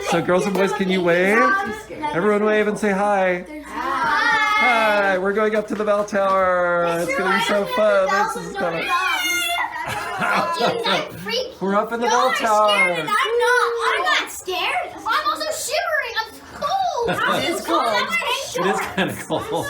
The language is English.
So girls and boys, can you wave? Everyone wave and say hi. Hi, we're going up to the bell tower. It's going to be so fun. This is kind of... We're up in the bell tower. I'm not scared. I'm also shivering. I'm cold. It is cold. It is kind of cold.